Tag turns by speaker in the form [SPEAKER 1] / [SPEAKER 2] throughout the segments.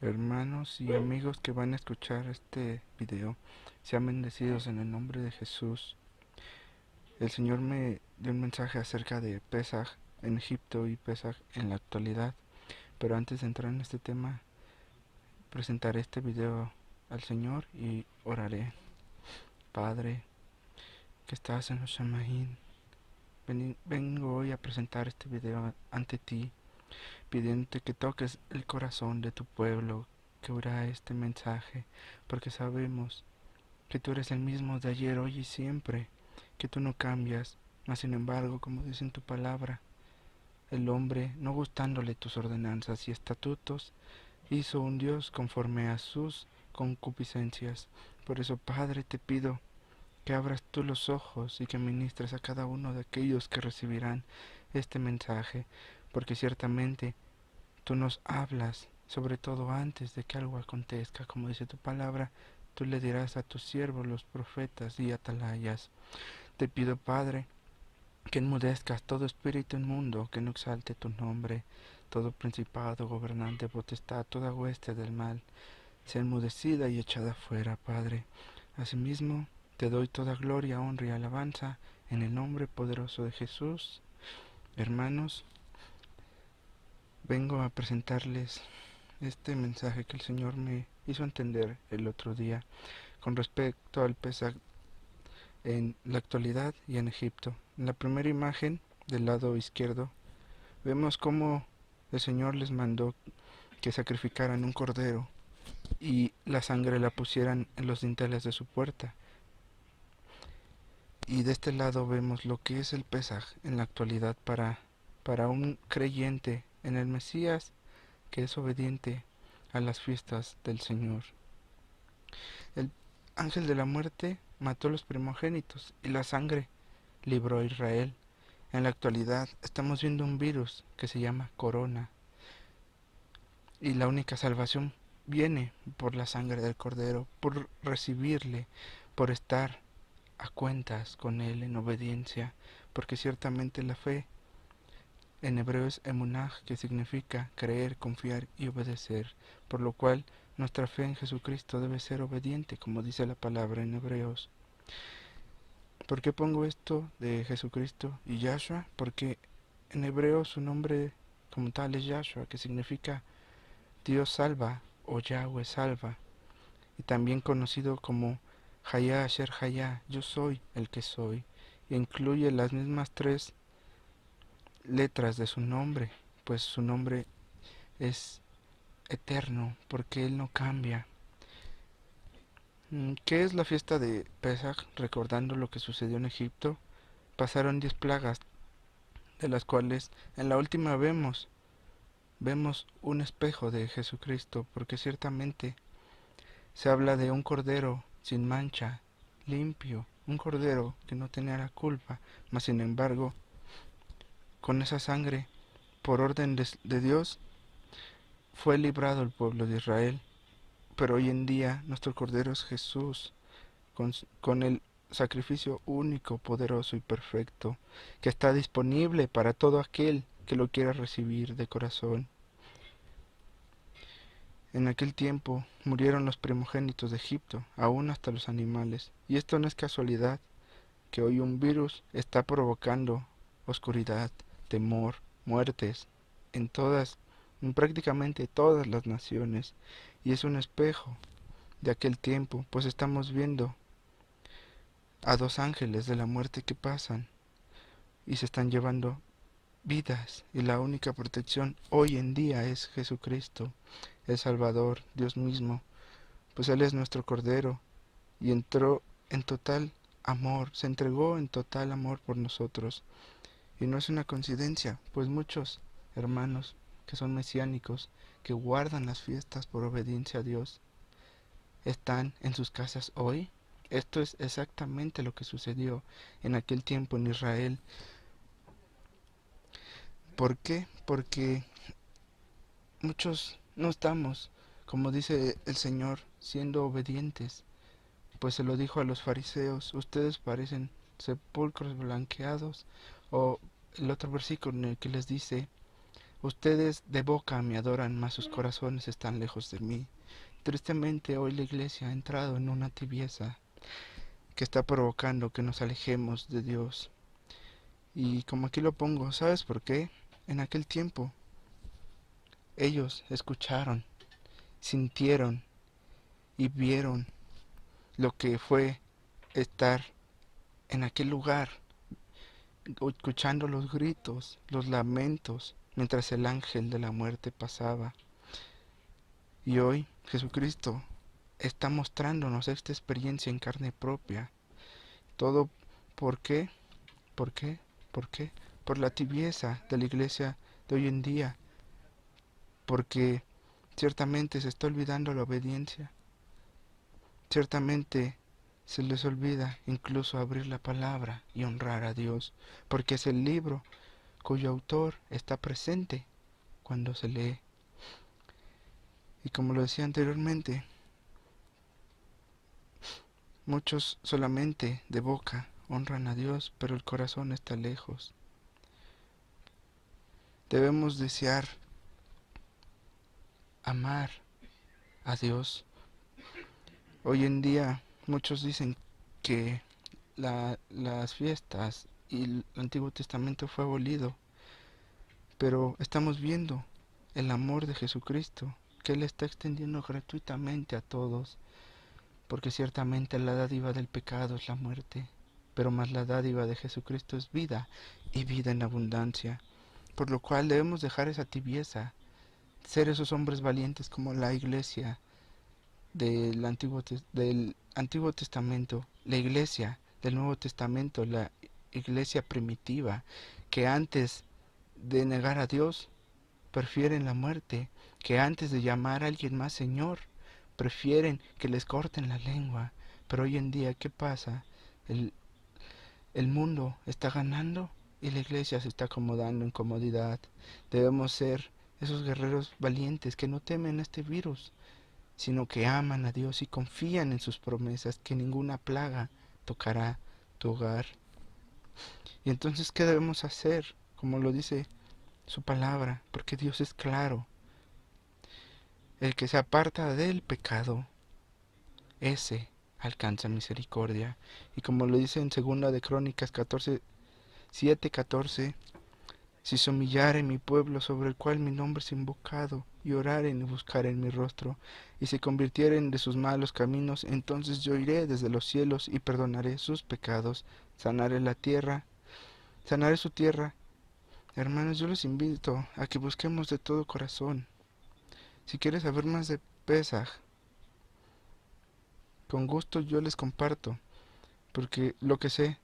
[SPEAKER 1] Hermanos y amigos que van a escuchar este video, sean bendecidos en el nombre de Jesús. El Señor me dio un mensaje acerca de Pesaj en Egipto y Pesaj en la actualidad, pero antes de entrar en este tema, presentaré este video al Señor y oraré. Padre, que estás en los Shamaín, vengo hoy a presentar este video ante ti, pidiéndote que toques el corazón de tu pueblo que oirá este mensaje, porque sabemos que tú eres el mismo de ayer, hoy y siempre, que tú no cambias, mas sin embargo, como dice en tu palabra, el hombre, no gustándole tus ordenanzas y estatutos, hizo un Dios conforme a sus concupiscencias. Por eso, Padre, te pido que abras tú los ojos y que ministres a cada uno de aquellos que recibirán este mensaje, porque ciertamente tú nos hablas, sobre todo antes de que algo acontezca, como dice tu palabra, tú le dirás a tus siervos los profetas y atalayas. Te pido, Padre, que enmudezcas todo espíritu inmundo que no exalte tu nombre, todo principado, gobernante, potestad, toda hueste del mal, sea enmudecida y echada fuera, Padre. Asimismo, te doy toda gloria, honra y alabanza en el nombre poderoso de Jesús. Hermanos, vengo a presentarles este mensaje que el Señor me hizo entender el otro día con respecto al Pesaj en la actualidad y en Egipto. En la primera imagen del lado izquierdo vemos cómo el Señor les mandó que sacrificaran un cordero y la sangre la pusieran en los dinteles de su puerta. Y de este lado vemos lo que es el Pesaj en la actualidad para un creyente en el Mesías que es obediente a las fiestas del Señor. El ángel de la muerte mató a los primogénitos y la sangre libró a Israel. En la actualidad estamos viendo un virus que se llama corona y la única salvación viene por la sangre del cordero, por recibirle, por estar a cuentas con él en obediencia, porque ciertamente la fe en hebreo es emunah, que significa creer, confiar y obedecer, por lo cual nuestra fe en Jesucristo debe ser obediente, como dice la palabra en Hebreos. ¿Por qué pongo esto de Jesucristo y Yahshua? Porque en hebreo su nombre como tal es Yahshua, que significa Dios salva o Yahweh salva, y también conocido como Hayá Asher Hayá, yo soy el que soy, e incluye las mismas tres letras de su nombre, pues su nombre es eterno, porque Él no cambia. ¿Qué es la fiesta de Pesaj? Recordando lo que sucedió en Egipto, pasaron 10 plagas, de las cuales en la última vemos un espejo de Jesucristo, porque ciertamente se habla de un cordero sin mancha, limpio, un cordero que no tenía la culpa, mas sin embargo, con esa sangre, por orden de Dios, fue librado el pueblo de Israel. Pero hoy en día nuestro cordero es Jesús, con el sacrificio único, poderoso y perfecto, que está disponible para todo aquel que lo quiera recibir de corazón. En aquel tiempo murieron los primogénitos de Egipto, aún hasta los animales, y esto no es casualidad, que hoy un virus está provocando oscuridad, temor, muertes en prácticamente todas las naciones, y es un espejo de aquel tiempo, pues estamos viendo a dos ángeles de la muerte que pasan y se están llevando vidas, y la única protección hoy en día es Jesucristo, el Salvador, Dios mismo, pues Él es nuestro Cordero y entró en total amor, se entregó en total amor por nosotros. Y no es una coincidencia, pues muchos hermanos que son mesiánicos, que guardan las fiestas por obediencia a Dios, están en sus casas hoy. Esto es exactamente lo que sucedió en aquel tiempo en Israel. ¿Por qué? Porque muchos no estamos, como dice el Señor, siendo obedientes, pues se lo dijo a los fariseos: ustedes parecen sepulcros blanqueados, o el otro versículo en el que les dice: Ustedes de boca me adoran, mas sus corazones están lejos de mí. Tristemente hoy la iglesia ha entrado en una tibieza que está provocando que nos alejemos de Dios. Y como aquí lo pongo, ¿sabes por qué? En aquel tiempo ellos escucharon, sintieron y vieron lo que fue estar en aquel lugar, escuchando los gritos, los lamentos, mientras el ángel de la muerte pasaba. Y hoy Jesucristo está mostrándonos esta experiencia en carne propia. Todo, ¿por qué? ¿Por qué? ¿Por qué? Por la tibieza de la iglesia de hoy en día, porque ciertamente se está olvidando la obediencia, ciertamente se les olvida incluso abrir la palabra y honrar a Dios, porque es el libro cuyo autor está presente cuando se lee. Y como lo decía anteriormente, muchos solamente de boca honran a Dios, pero el corazón está lejos. Debemos desear amar a Dios. Hoy en día muchos dicen que las fiestas y el Antiguo Testamento fue abolido, pero estamos viendo el amor de Jesucristo, que Él está extendiendo gratuitamente a todos, porque ciertamente la dádiva del pecado es la muerte, pero más la dádiva de Jesucristo es vida y vida en abundancia, por lo cual debemos dejar esa tibieza, ser esos hombres valientes como la iglesia del Antiguo Testamento, la iglesia del Nuevo Testamento, la iglesia primitiva, que antes de negar a Dios prefieren la muerte, que antes de llamar a alguien más Señor, prefieren que les corten la lengua. Pero hoy en día, ¿qué pasa? El, el mundo está ganando y la iglesia se está acomodando en comodidad. Debemos ser esos guerreros valientes que no temen este virus, sino que aman a Dios y confían en sus promesas, que ninguna plaga tocará tu hogar. Y entonces, ¿qué debemos hacer? Como lo dice su palabra, porque Dios es claro. El que se aparta del pecado, ese alcanza misericordia. Y como lo dice en segunda de Crónicas 7:14, si se humillare mi pueblo sobre el cual mi nombre es invocado, y oraren y buscaren mi rostro, y se convirtieren de sus malos caminos, entonces yo iré desde los cielos y perdonaré sus pecados, sanaré la tierra, sanaré su tierra. Hermanos, yo les invito a que busquemos de todo corazón. Si quieres saber más de Pesaj, con gusto yo les comparto, porque lo que sé,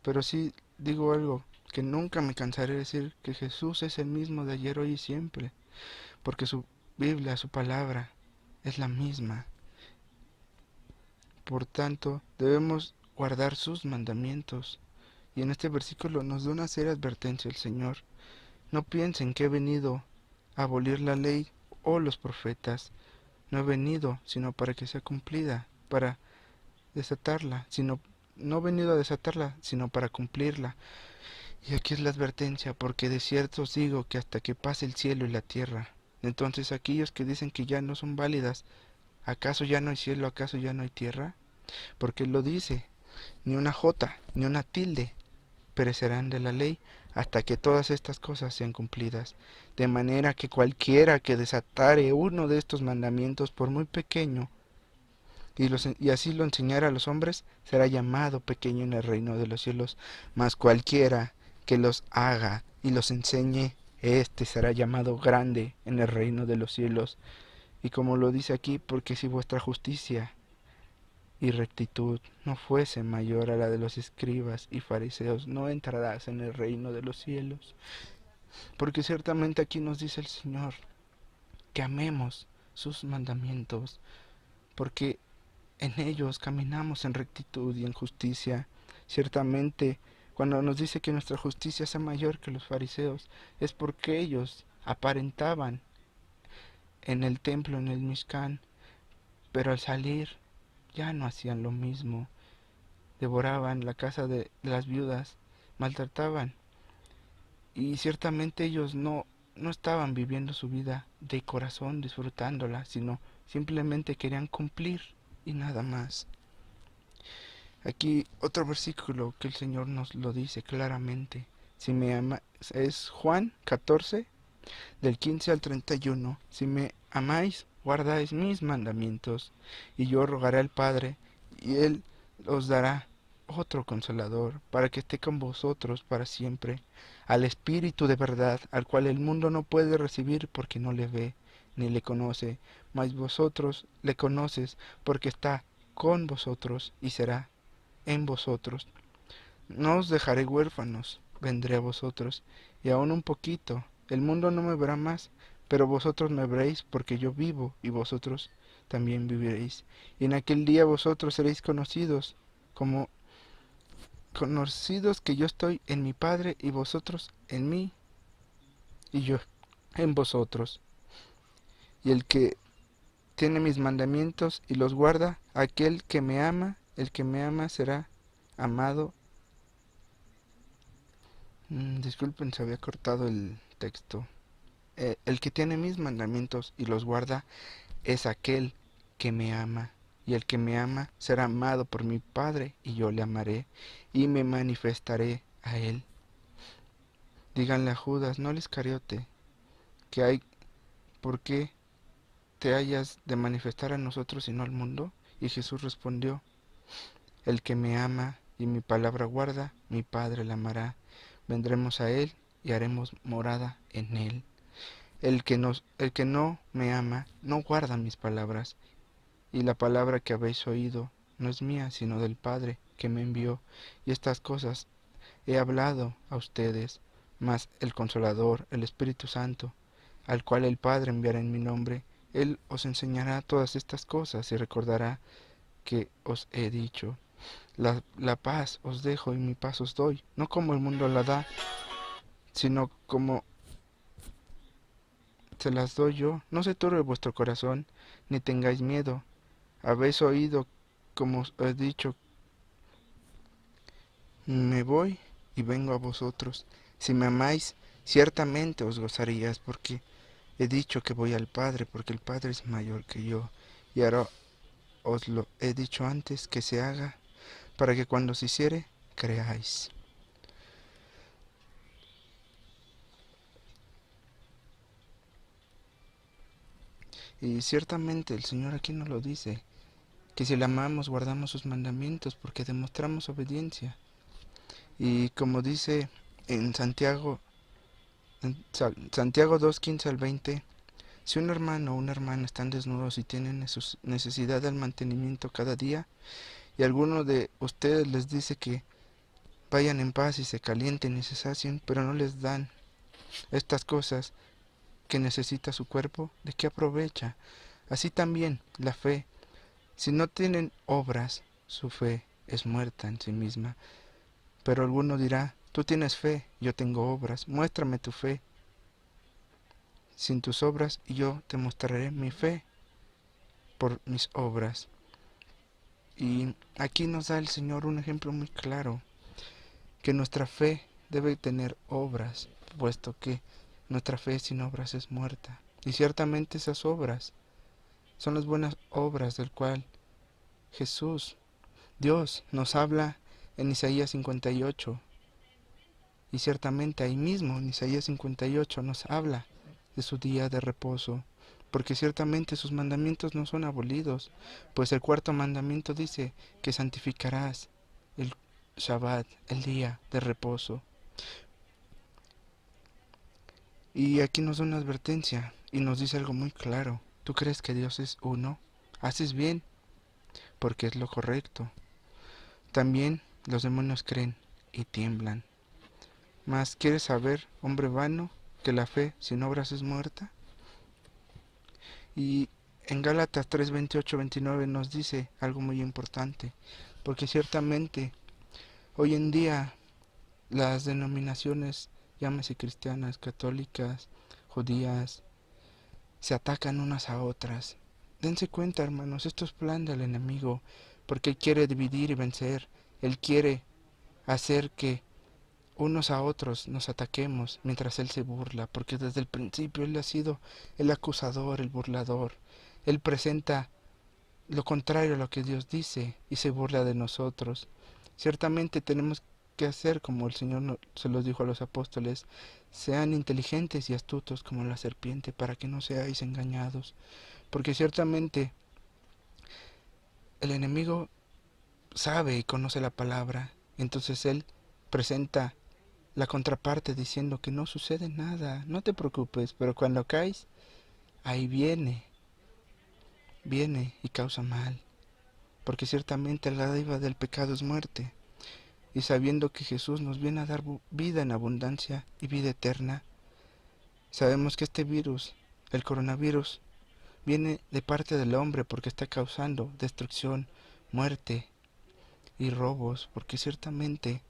[SPEAKER 1] pero sí digo algo, que nunca me cansaré de decir que Jesús es el mismo de ayer, hoy y siempre, porque su Biblia, su palabra, es la misma. Por tanto, debemos guardar sus mandamientos. Y en este versículo nos da una seria advertencia el Señor. No piensen que he venido a abolir la ley o los profetas. No he venido sino para que sea cumplida, para desatarla, sino no he venido a desatarla, sino para cumplirla. Y aquí es la advertencia, porque de cierto os digo que hasta que pase el cielo y la tierra. Entonces aquellos que dicen que ya no son válidas, ¿acaso ya no hay cielo, acaso ya no hay tierra? Porque él lo dice, ni una jota, ni una tilde perecerán de la ley hasta que todas estas cosas sean cumplidas. De manera que cualquiera que desatare uno de estos mandamientos, por muy pequeño, y así lo enseñara a los hombres, será llamado pequeño en el reino de los cielos. Mas cualquiera que los haga y los enseñe, éste será llamado grande en el reino de los cielos. Y como lo dice aquí, porque si vuestra justicia y rectitud no fuese mayor a la de los escribas y fariseos, no entrarás en el reino de los cielos. Porque ciertamente aquí nos dice el Señor que amemos sus mandamientos, porque en ellos caminamos en rectitud y en justicia. Ciertamente, cuando nos dice que nuestra justicia sea mayor que los fariseos, es porque ellos aparentaban en el templo, en el Mishkan, pero al salir ya no hacían lo mismo. Devoraban la casa de las viudas, maltrataban. Y ciertamente ellos no no estaban viviendo su vida de corazón, disfrutándola, sino simplemente querían cumplir y nada más. Aquí otro versículo que el Señor nos lo dice claramente. Si me ama, es Juan 14, del 15 al 31. Si me amáis, guardáis mis mandamientos, y yo rogaré al Padre, y Él os dará otro consolador, para que esté con vosotros para siempre, al Espíritu de verdad, al cual el mundo no puede recibir porque no le ve, ni le conoce, mas vosotros le conoces, porque está con vosotros y será en vosotros. No os dejaré huérfanos, vendré a vosotros, y aun un poquito. El mundo no me verá más, pero vosotros me veréis, porque yo vivo, y vosotros también viviréis. Y en aquel día vosotros seréis como conocidos que yo estoy en mi Padre, y vosotros en mí, y yo en vosotros. Y el que tiene mis mandamientos y los guarda, aquel que me ama, el que me ama será amado. Disculpen, se había cortado el texto. El que tiene mis mandamientos y los guarda es aquel que me ama. Y el que me ama será amado por mi Padre, y yo le amaré y me manifestaré a él. Díganle a Judas, no al Iscariote, que hay por qué te hayas de manifestar a nosotros y no al mundo. Y Jesús respondió, el que me ama y mi palabra guarda, mi Padre le amará. Vendremos a él y haremos morada en él. El que no me ama, no guarda mis palabras, y la palabra que habéis oído no es mía, sino del Padre que me envió, y estas cosas he hablado a ustedes, mas el Consolador, el Espíritu Santo, al cual el Padre enviará en mi nombre, Él os enseñará todas estas cosas y recordará que os he dicho. La paz os dejo y mi paz os doy, no como el mundo la da, sino como se las doy yo. No se turbe vuestro corazón, ni tengáis miedo. Habéis oído, como os he dicho, me voy y vengo a vosotros. Si me amáis, ciertamente os gozarías, porque he dicho que voy al Padre, porque el Padre es mayor que yo. Y ahora os lo he dicho antes que se haga, para que cuando se hiciere, creáis. Y ciertamente el Señor aquí nos lo dice, que si le amamos guardamos sus mandamientos porque demostramos obediencia. Y como dice en Santiago 2:15 al 20, si un hermano o una hermana están desnudos y tienen necesidad del mantenimiento cada día, y alguno de ustedes les dice que vayan en paz y se calienten y se sacien, pero no les dan estas cosas que necesita su cuerpo, ¿de qué aprovecha? Así también la fe, si no tienen obras, su fe es muerta en sí misma. Pero alguno dirá, tú tienes fe, yo tengo obras, muéstrame tu fe sin tus obras y yo te mostraré mi fe por mis obras. Y aquí nos da el Señor un ejemplo muy claro, que nuestra fe debe tener obras, puesto que nuestra fe sin obras es muerta. Y ciertamente esas obras son las buenas obras del cual Jesús, Dios, nos habla en Isaías 58. Y ciertamente ahí mismo en Isaías 58 nos habla de su día de reposo, porque ciertamente sus mandamientos no son abolidos, pues el cuarto mandamiento dice que santificarás el Shabbat, el día de reposo. Y aquí nos da una advertencia y nos dice algo muy claro. ¿Tú crees que Dios es uno? Haces bien, porque es lo correcto. También los demonios creen y tiemblan. Mas ¿quieres saber, hombre vano, que la fe sin obras es muerta? Y en Gálatas 3:28-29 nos dice algo muy importante, porque ciertamente hoy en día las denominaciones, llámese cristianas, católicas, judías, se atacan unas a otras. Dense cuenta, hermanos, esto es plan del enemigo, porque él quiere dividir y vencer, él quiere hacer que unos a otros nos ataquemos mientras Él se burla, porque desde el principio Él ha sido el acusador, el burlador. Él presenta lo contrario a lo que Dios dice y se burla de nosotros. Ciertamente tenemos que hacer como el Señor se los dijo a los apóstoles: sean inteligentes y astutos como la serpiente, para que no seáis engañados, porque ciertamente el enemigo sabe y conoce la palabra. Entonces Él presenta la contraparte diciendo que no sucede nada, no te preocupes, pero cuando caes, ahí viene y causa mal, porque ciertamente la dádiva del pecado es muerte. Y sabiendo que Jesús nos viene a dar vida en abundancia y vida eterna, sabemos que este virus, el coronavirus, viene de parte del hombre porque está causando destrucción, muerte y robos, porque ciertamente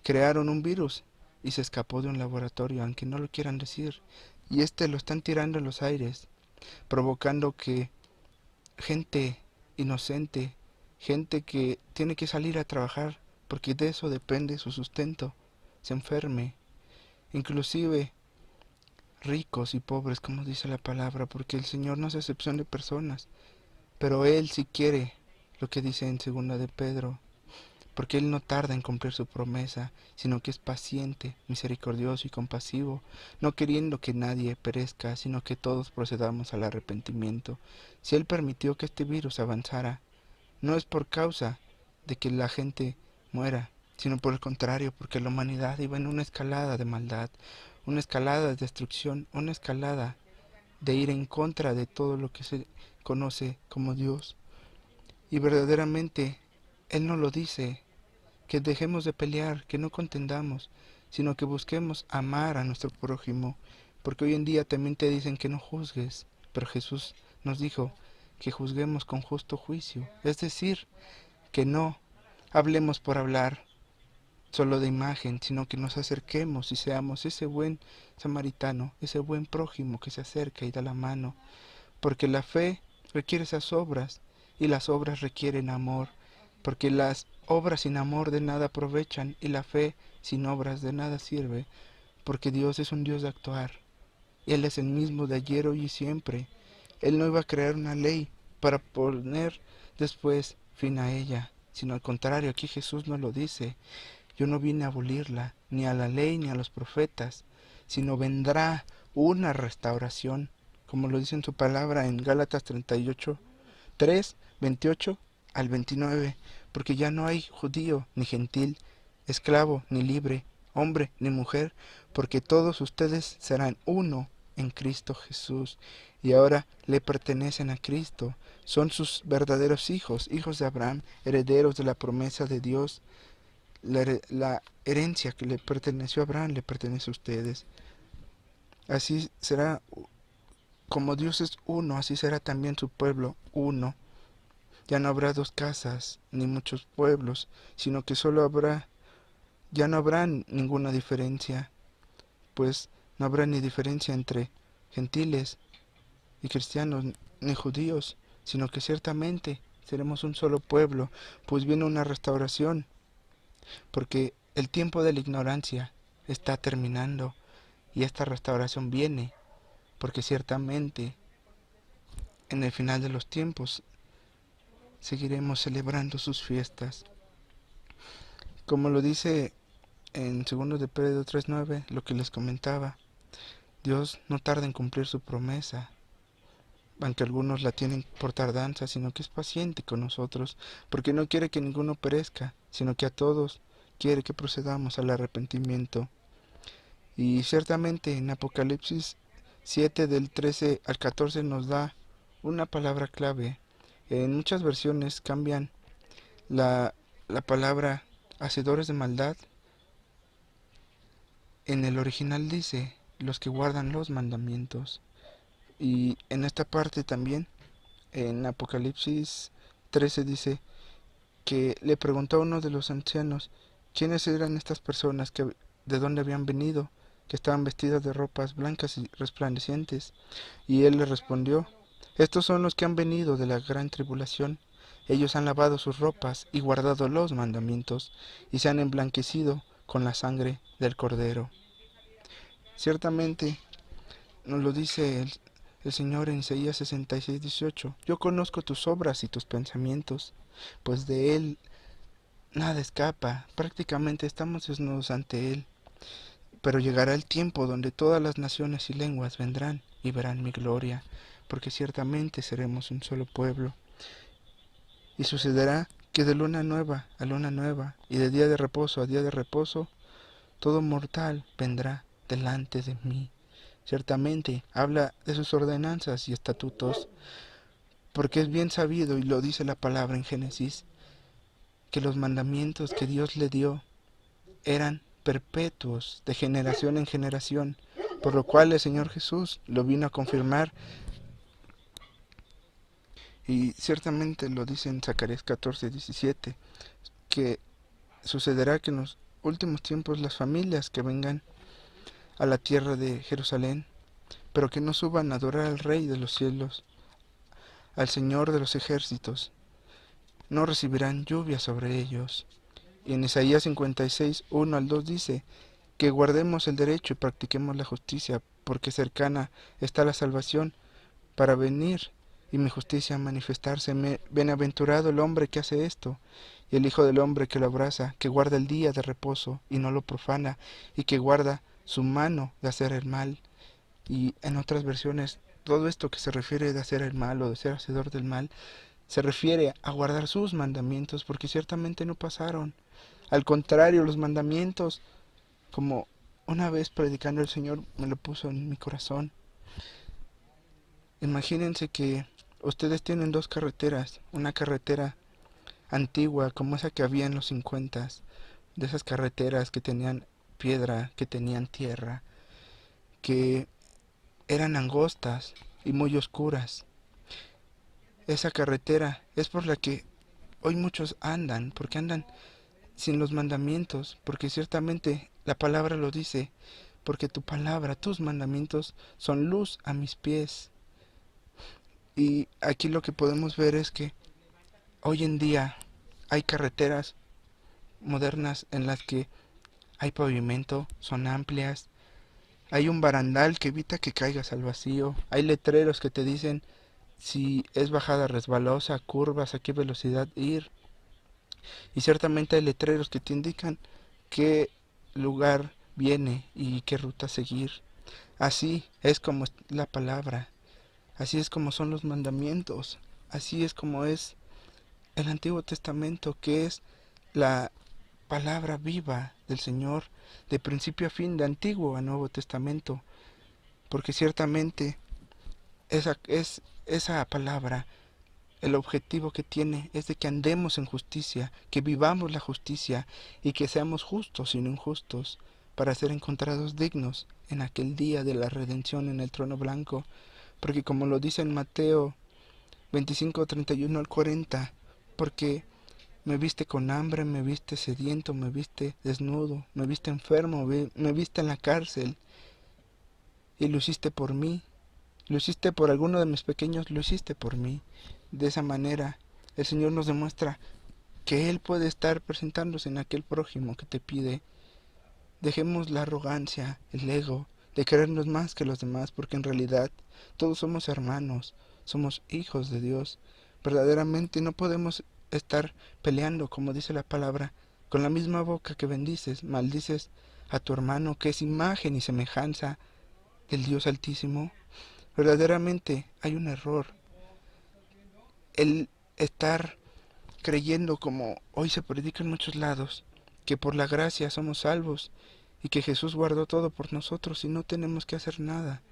[SPEAKER 1] crearon un virus y se escapó de un laboratorio, aunque no lo quieran decir, y lo están tirando en los aires, provocando que gente inocente, gente que tiene que salir a trabajar porque de eso depende su sustento, se enferme, inclusive ricos y pobres, como dice la palabra, porque el Señor no hace excepción de personas, pero Él sí quiere lo que dice en segunda de Pedro, porque Él no tarda en cumplir su promesa, sino que es paciente, misericordioso y compasivo, no queriendo que nadie perezca, sino que todos procedamos al arrepentimiento. Si Él permitió que este virus avanzara, no es por causa de que la gente muera, sino por el contrario, porque la humanidad iba en una escalada de maldad, una escalada de destrucción, una escalada de ir en contra de todo lo que se conoce como Dios. Y verdaderamente Él no lo dice, que dejemos de pelear, que no contendamos, sino que busquemos amar a nuestro prójimo, porque hoy en día también te dicen que no juzgues, pero Jesús nos dijo que juzguemos con justo juicio, es decir, que no hablemos por hablar solo de imagen, sino que nos acerquemos y seamos ese buen samaritano, ese buen prójimo que se acerca y da la mano, porque la fe requiere esas obras y las obras requieren amor, porque las obras sin amor de nada aprovechan y la fe sin obras de nada sirve, porque Dios es un Dios de actuar. Él es el mismo de ayer, hoy y siempre. Él no iba a crear una ley para poner después fin a ella, sino al contrario, aquí Jesús nos lo dice: yo no vine a abolirla, ni a la ley ni a los profetas, sino vendrá una restauración, como lo dice en su palabra en Gálatas 38, 3, 28 al 29, porque ya no hay judío ni gentil, esclavo ni libre, hombre ni mujer, porque todos ustedes serán uno en Cristo Jesús, y ahora le pertenecen a Cristo, son sus verdaderos hijos, hijos de Abraham, herederos de la promesa de Dios. La herencia que le perteneció a Abraham le pertenece a ustedes. Así será, como Dios es uno, así será también su pueblo uno. Ya no habrá dos casas ni muchos pueblos, sino que ya no habrá ninguna diferencia, pues no habrá ni diferencia entre gentiles y cristianos ni judíos, sino que ciertamente seremos un solo pueblo, pues viene una restauración, porque el tiempo de la ignorancia está terminando y esta restauración viene, porque ciertamente en el final de los tiempos seguiremos celebrando sus fiestas. Como lo dice en 2 de Pedro 3:9, lo que les comentaba, Dios no tarda en cumplir su promesa, aunque algunos la tienen por tardanza, sino que es paciente con nosotros, porque no quiere que ninguno perezca, sino que a todos quiere que procedamos al arrepentimiento. Y ciertamente en Apocalipsis 7 del 13 al 14 nos da una palabra clave. En muchas versiones cambian la palabra hacedores de maldad. En el original dice los que guardan los mandamientos. Y en esta parte también, en Apocalipsis 13 dice que le preguntó a uno de los ancianos quiénes eran estas personas, de dónde habían venido, que estaban vestidas de ropas blancas y resplandecientes. Y él le respondió: estos son los que han venido de la gran tribulación. Ellos han lavado sus ropas y guardado los mandamientos, y se han emblanquecido con la sangre del Cordero. Ciertamente nos lo dice el Señor en Isaías 66:18. Yo conozco tus obras y tus pensamientos, pues de Él nada escapa. Prácticamente estamos desnudos ante Él. Pero llegará el tiempo donde todas las naciones y lenguas vendrán y verán mi gloria, porque ciertamente seremos un solo pueblo. Y sucederá que de luna nueva a luna nueva, y de día de reposo a día de reposo, todo mortal vendrá delante de mí. Ciertamente habla de sus ordenanzas y estatutos, porque es bien sabido, y lo dice la palabra en Génesis, que los mandamientos que Dios le dio eran perpetuos, de generación en generación, por lo cual el Señor Jesús lo vino a confirmar, y ciertamente lo dice en Zacarías 14:17, que sucederá que en los últimos tiempos las familias que vengan a la tierra de Jerusalén, pero que no suban a adorar al Rey de los cielos, al Señor de los ejércitos, no recibirán lluvia sobre ellos. Y en Isaías 56:1-2 dice que guardemos el derecho y practiquemos la justicia, porque cercana está la salvación para venir y mi justicia manifestarse. Bienaventurado el hombre que hace esto, y el Hijo del hombre que lo abraza, que guarda el día de reposo y no lo profana, y que guarda su mano de hacer el mal. Y en otras versiones, todo esto que se refiere de hacer el mal o de ser hacedor del mal, se refiere a guardar sus mandamientos, porque ciertamente no pasaron. Al contrario, los mandamientos, como una vez predicando el Señor me lo puso en mi corazón. Imagínense que ustedes tienen dos carreteras, una carretera antigua como esa que había en los 50, de esas carreteras que tenían piedra, que tenían tierra, que eran angostas y muy oscuras. Esa carretera es por la que hoy muchos andan, porque andan sin los mandamientos, porque ciertamente la palabra lo dice, porque tu palabra, tus mandamientos son luz a mis pies. Y aquí lo que podemos ver es que hoy en día hay carreteras modernas en las que hay pavimento, son amplias, hay un barandal que evita que caigas al vacío, hay letreros que te dicen si es bajada resbalosa, curvas, a qué velocidad ir, y ciertamente hay letreros que te indican qué lugar viene y qué ruta seguir. Así es como es la palabra, así es como son los mandamientos, así es como es el Antiguo Testamento, que es la palabra viva del Señor, de principio a fin, de Antiguo a Nuevo Testamento, porque ciertamente esa palabra, el objetivo que tiene es de que andemos en justicia, que vivamos la justicia y que seamos justos y no injustos, para ser encontrados dignos en aquel día de la redención en el trono blanco, porque como lo dice en Mateo 25:31-40, porque me viste con hambre, me viste sediento, me viste desnudo, me viste enfermo, me viste en la cárcel, y lo hiciste por mí, lo hiciste por alguno de mis pequeños, lo hiciste por mí. De esa manera, el Señor nos demuestra que Él puede estar presentándose en aquel prójimo que te pide. Dejemos la arrogancia, el ego, de creernos más que los demás, porque en realidad todos somos hermanos, somos hijos de Dios. Verdaderamente no podemos estar peleando, como dice la palabra, con la misma boca que bendices, maldices a tu hermano, que es imagen y semejanza del Dios Altísimo. Verdaderamente hay un error. El estar creyendo, como hoy se predica en muchos lados, que por la gracia somos salvos y que Jesús guardó todo por nosotros y no tenemos que hacer nada.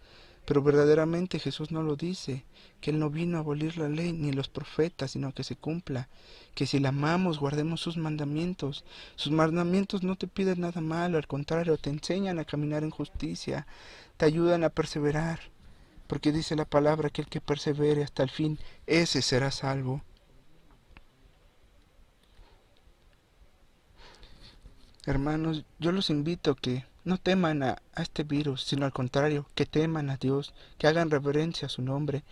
[SPEAKER 1] Pero verdaderamente Jesús no lo dice, que Él no vino a abolir la ley ni los profetas, sino que se cumpla, que si la amamos guardemos sus mandamientos. Sus mandamientos no te piden nada malo, al contrario, te enseñan a caminar en justicia, te ayudan a perseverar, porque dice la palabra que el que persevere hasta el fin, ese será salvo. Hermanos, yo los invito a que no teman a este virus, sino al contrario, que teman a Dios, que hagan reverencia a su nombre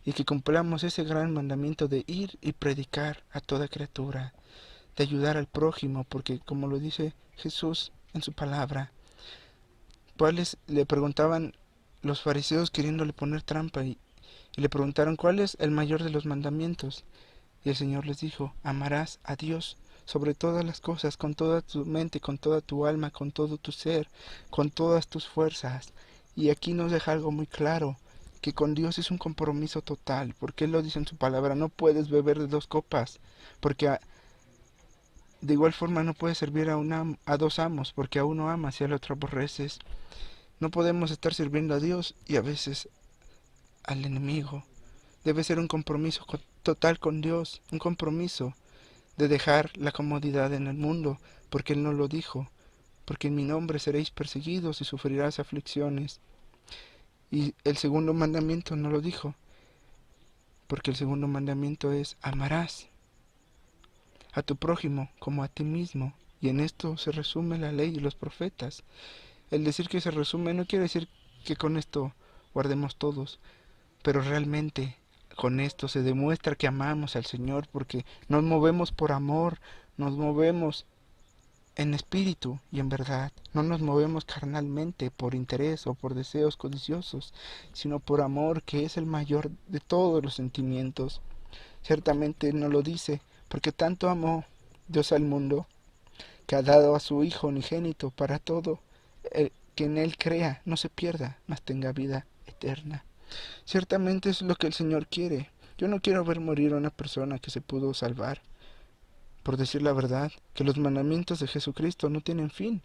[SPEAKER 1] y que cumplamos ese gran mandamiento de ir y predicar a toda criatura, de ayudar al prójimo, porque como lo dice Jesús en su palabra. ¿Cuáles? Le preguntaban los fariseos queriéndole poner trampa y le preguntaron cuál es el mayor de los mandamientos. Y el Señor les dijo, amarás a Dios sobre todas las cosas, con toda tu mente, con toda tu alma, con todo tu ser, con todas tus fuerzas. Y aquí nos deja algo muy claro, que con Dios es un compromiso total, porque Él lo dice en su palabra, no puedes beber de dos copas, porque de igual forma no puedes servir a dos amos, porque a uno amas y al otro aborreces. No podemos estar sirviendo a Dios y a veces al enemigo. Debe ser un compromiso total con Dios, un compromiso de dejar la comodidad en el mundo, porque Él nos lo dijo, porque en mi nombre seréis perseguidos y sufrirás aflicciones. Y el segundo mandamiento no lo dijo, porque el segundo mandamiento es amarás a tu prójimo como a ti mismo. Y en esto se resume la ley y los profetas. El decir que se resume no quiere decir que con esto guardemos todos, pero realmente con esto se demuestra que amamos al Señor porque nos movemos por amor, nos movemos en espíritu y en verdad. No nos movemos carnalmente por interés o por deseos codiciosos, sino por amor, que es el mayor de todos los sentimientos. Ciertamente no lo dice, porque tanto amó Dios al mundo, que ha dado a su Hijo unigénito para todo el que en Él crea, no se pierda, mas tenga vida eterna. Ciertamente es lo que el Señor quiere. Yo no quiero ver morir a una persona que se pudo salvar. Por decir la verdad, que los mandamientos de Jesucristo no tienen fin,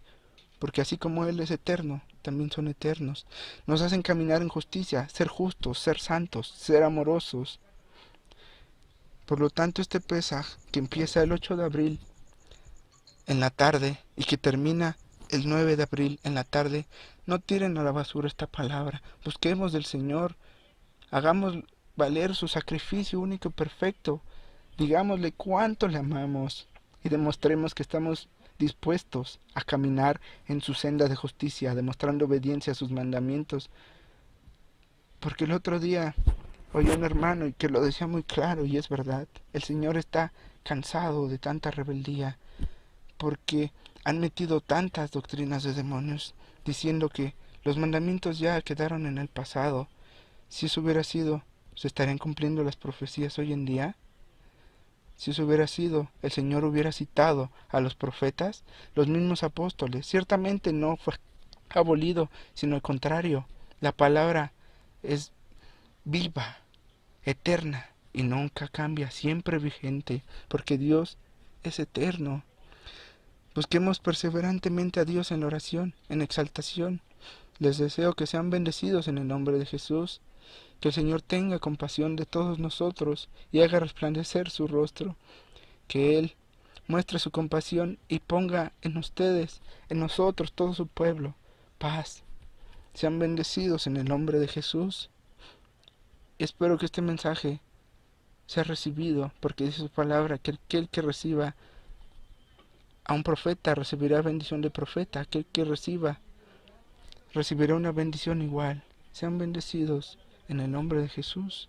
[SPEAKER 1] porque así como Él es eterno, también son eternos. Nos hacen caminar en justicia, ser justos, ser santos, ser amorosos. Por lo tanto, este Pesaj, que empieza el 8 de abril en la tarde y que termina el 9 de abril en la tarde, no tiren a la basura esta palabra. Busquemos del Señor, hagamos valer su sacrificio único y perfecto. Digámosle cuánto le amamos y demostremos que estamos dispuestos a caminar en su senda de justicia, demostrando obediencia a sus mandamientos. Porque el otro día oí a un hermano y que lo decía muy claro y es verdad. El Señor está cansado de tanta rebeldía porque han metido tantas doctrinas de demonios diciendo que los mandamientos ya quedaron en el pasado. Si eso hubiera sido, ¿se estarían cumpliendo las profecías hoy en día? Si eso hubiera sido, el Señor hubiera citado a los profetas, los mismos apóstoles. Ciertamente no fue abolido, sino al contrario. La palabra es viva, eterna y nunca cambia, siempre vigente, porque Dios es eterno. Busquemos perseverantemente a Dios en la oración, en exaltación. Les deseo que sean bendecidos en el nombre de Jesús. Que el Señor tenga compasión de todos nosotros y haga resplandecer su rostro. Que Él muestre su compasión y ponga en ustedes, en nosotros, todo su pueblo, paz. Sean bendecidos en el nombre de Jesús. Y espero que este mensaje sea recibido, porque dice su palabra que aquel que reciba a un profeta recibirá bendición de profeta. Aquel que recibirá una bendición igual. Sean bendecidos en el nombre de Jesús.